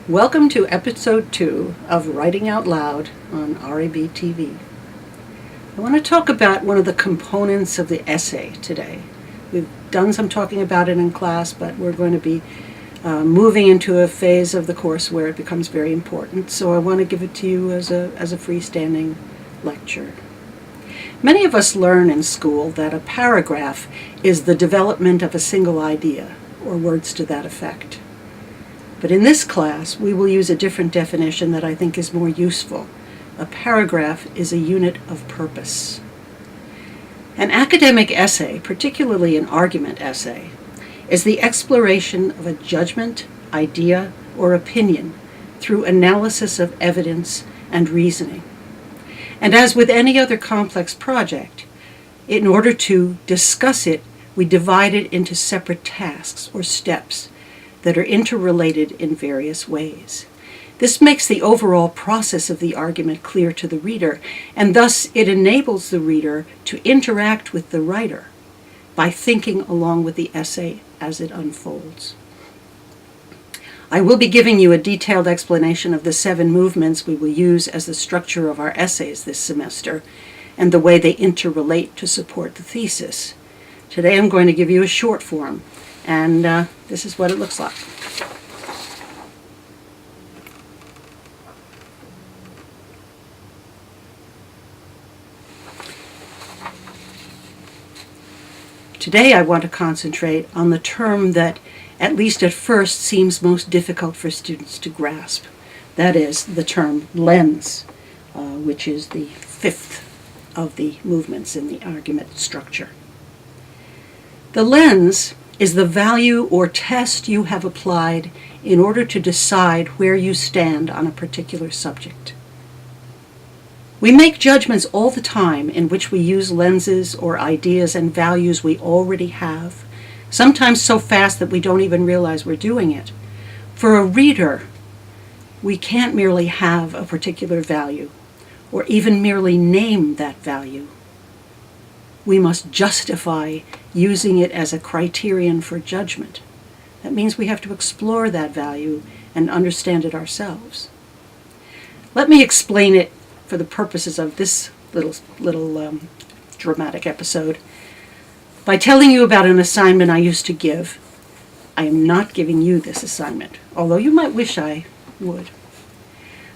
Welcome to episode 2 of Writing Out Loud on RAB TV. I want to talk about one of the components of the essay today. We've done some talking about it in class, but we're going to be moving into a phase of the course where it becomes very important, so I want to give it to you as a freestanding lecture. Many of us learn in school that a paragraph is the development of a single idea, or words to that effect. But in this class, we will use a different definition that I think is more useful. A paragraph is a unit of purpose. An academic essay, particularly an argument essay, is the exploration of a judgment, idea, or opinion through analysis of evidence and reasoning. And as with any other complex project, in order to discuss it, we divide it into separate tasks or steps that are interrelated in various ways. This makes the overall process of the argument clear to the reader, and thus it enables the reader to interact with the writer by thinking along with the essay as it unfolds. I will be giving you a detailed explanation of the 7 movements we will use as the structure of our essays this semester and the way they interrelate to support the thesis. Today I'm going to give you a short form, and this is what it looks like. Today I want to concentrate on the term that, at least at first, seems most difficult for students to grasp. That is the term lens, which is the 5th of the movements in the argument structure. The lens is the value or test you have applied in order to decide where you stand on a particular subject. We make judgments all the time in which we use lenses or ideas and values we already have, sometimes so fast that we don't even realize we're doing it. For a reader, we can't merely have a particular value or even merely name that value. We must justify using it as a criterion for judgment. That means we have to explore that value and understand it ourselves. Let me explain it for the purposes of this little dramatic episode by telling you about an assignment I used to give. I am not giving you this assignment, although you might wish I would.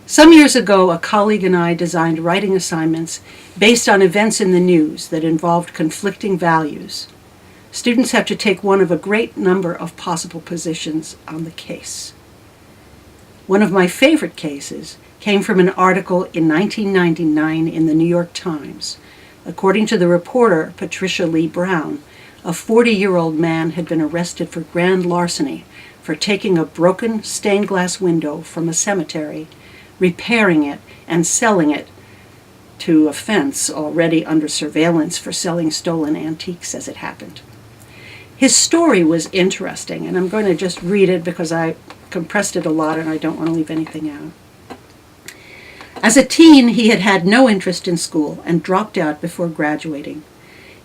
Some years ago, a colleague and I designed writing assignments based on events in the news that involved conflicting values. Students have to take one of a great number of possible positions on the case. One of my favorite cases came from an article in 1999 in the New York Times. According to the reporter, Patricia Lee Brown, a 40-year-old man had been arrested for grand larceny for taking a broken stained glass window from a cemetery, repairing it, and selling it to a fence already under surveillance for selling stolen antiques as it happened. His story was interesting, and I'm going to just read it because I compressed it a lot and I don't want to leave anything out. As a teen, he had had no interest in school and dropped out before graduating.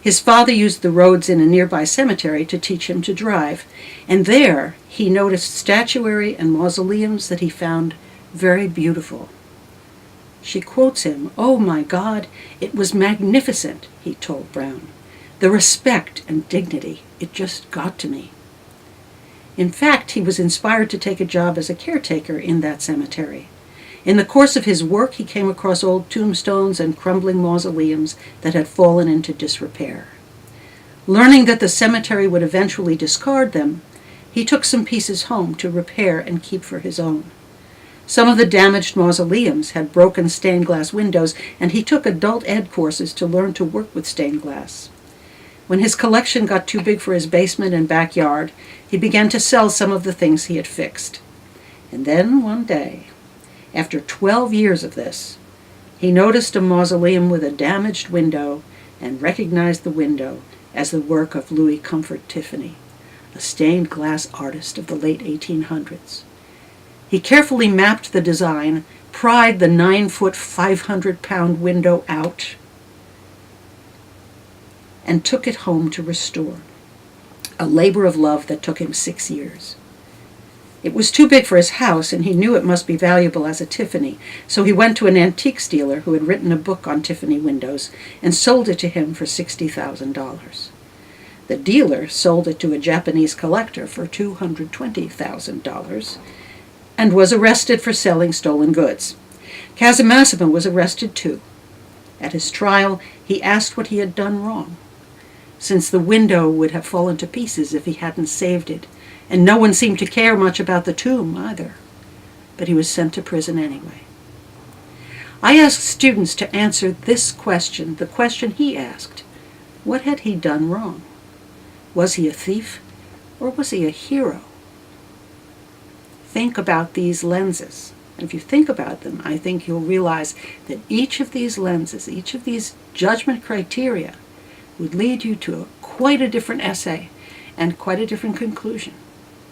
His father used the roads in a nearby cemetery to teach him to drive, and there he noticed statuary and mausoleums that he found very beautiful. She quotes him, "Oh my God, it was magnificent," he told Brown. "The respect and dignity, it just got to me." In fact, he was inspired to take a job as a caretaker in that cemetery. In the course of his work, he came across old tombstones and crumbling mausoleums that had fallen into disrepair. Learning that the cemetery would eventually discard them, he took some pieces home to repair and keep for his own. Some of the damaged mausoleums had broken stained glass windows, and he took adult ed courses to learn to work with stained glass. When his collection got too big for his basement and backyard, he began to sell some of the things he had fixed. And then one day, after 12 years of this, he noticed a mausoleum with a damaged window and recognized the window as the work of Louis Comfort Tiffany, a stained glass artist of the late 1800s. He carefully mapped the design, pried the 9-foot, 500-pound window out, and took it home to restore, a labor of love that took him 6 years. It was too big for his house, and he knew it must be valuable as a Tiffany, so he went to an antiques dealer who had written a book on Tiffany windows and sold it to him for $60,000. The dealer sold it to a Japanese collector for $220,000 and was arrested for selling stolen goods. Kazumasa was arrested too. At his trial, he asked what he had done wrong, since the window would have fallen to pieces if he hadn't saved it, and no one seemed to care much about the tomb either. But he was sent to prison anyway. I asked students to answer this question, the question he asked. What had he done wrong? Was he a thief, or was he a hero? Think about these lenses. And if you think about them, I think you'll realize that each of these lenses, each of these judgment criteria, would lead you to quite a different essay and quite a different conclusion.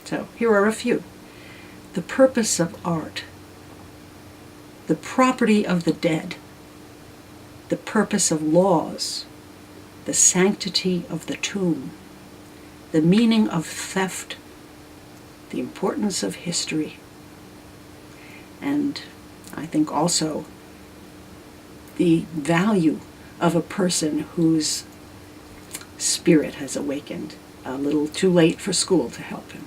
So here are a few. The purpose of art, the property of the dead, the purpose of laws, the sanctity of the tomb, the meaning of theft, the importance of history, and I think also the value of a person whose spirit has awakened a little too late for school to help him.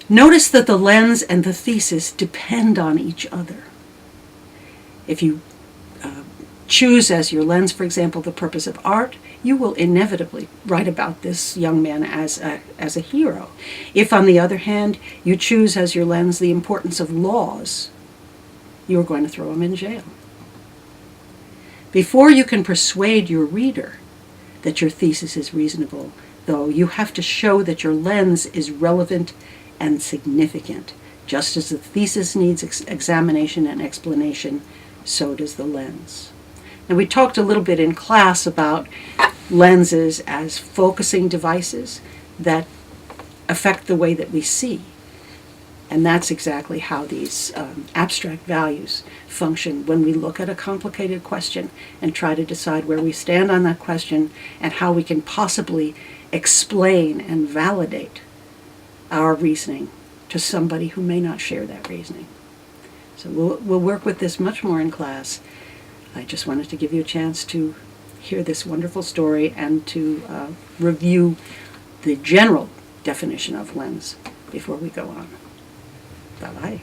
Notice that the lens and the thesis depend on each other. If you choose as your lens, for example, the purpose of art, you will inevitably write about this young man as a hero. If, on the other hand, you choose as your lens the importance of laws, you're going to throw him in jail. Before you can persuade your reader that your thesis is reasonable, though, you have to show that your lens is relevant and significant. Just as the thesis needs examination and explanation, so does the lens. And we talked a little bit in class about lenses as focusing devices that affect the way that we see. And that's exactly how these abstract values function when we look at a complicated question and try to decide where we stand on that question and how we can possibly explain and validate our reasoning to somebody who may not share that reasoning. So we'll work with this much more in class. I just wanted to give you a chance to hear this wonderful story and to review the general definition of lens before we go on. Bye-bye.